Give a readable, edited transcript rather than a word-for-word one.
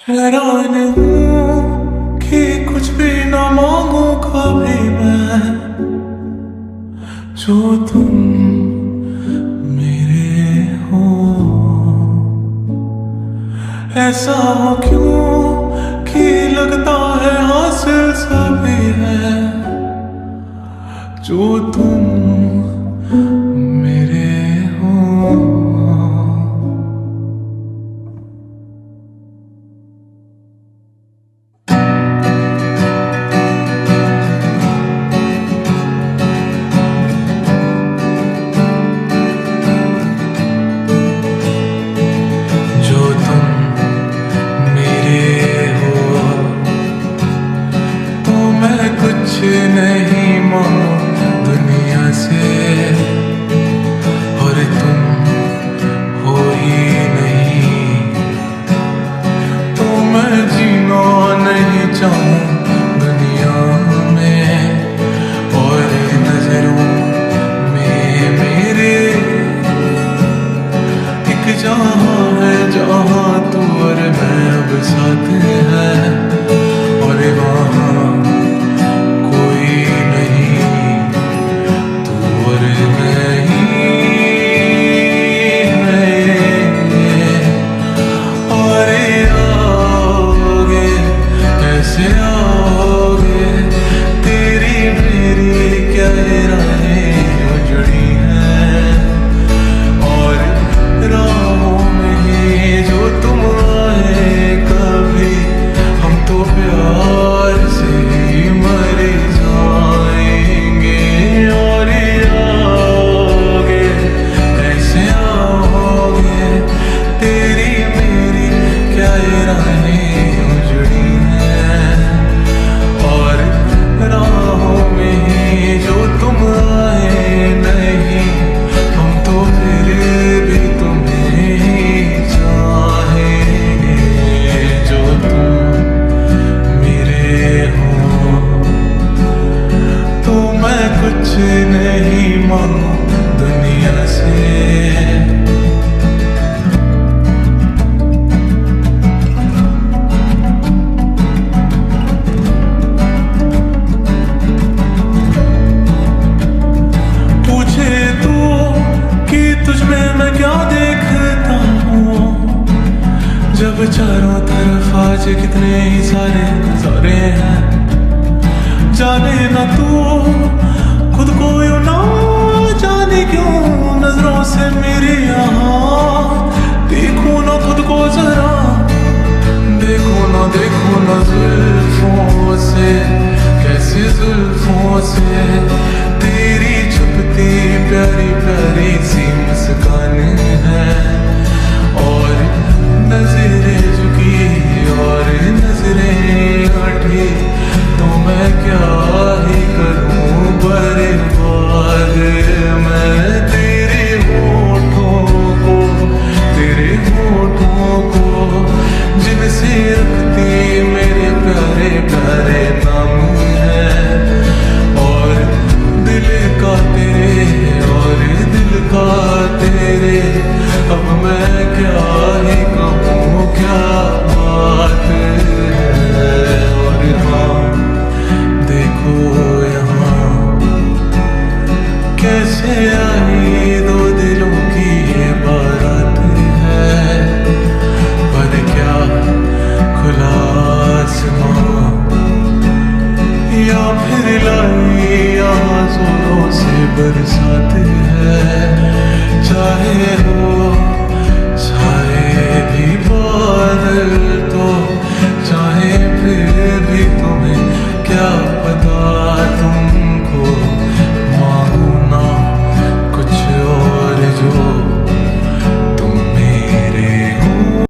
हैरान हूँ कि कुछ भी ना मांगू कभी मैं, जो तुम मेरे हो। ऐसा हो क्यों कि लगता है हासिल सभी है, जो तुम मेरे हो। कुछ नहीं मांगू दुनिया से, और तुम हो ही नहीं, तो मैं जीना नहीं चाहूँ दुनिया में। और नजरों में मेरे एक जहाँ है जहाँ तू और मैं अब साथ है, और वहाँ नहीं मांगू दुनिया से। पूछे तू कि तुझ में मैं क्या देखता हूँ, जब चारों तरफ आज कितने ही सारे नजारे हैं। जाने ना तू खुद को यूं ना जाने क्यों, नजरों से मेरे यहाँ देखो ना खुद को जरा, देखो ना जुल्फों से, कैसी जुल्फों से तेरी छुपती प्यारी प्यारी सी मुस्कान है। और नजरें झुकी और नजरें उठी, तो मैं क्या ही करूं बर्बाद मैं तेरे होठों को जिनसे रखती मेरे प्यारे प्यारे नाम है। और दिल का तेरे अब मैं क्या ही कहूँ, क्या बात है। और हाँ देखो कैसे आई दो दिलों की ये बारात है, पर क्या खुला आसमां या फिर लाई यहाँ जोरों से बरसात है। चाहे हो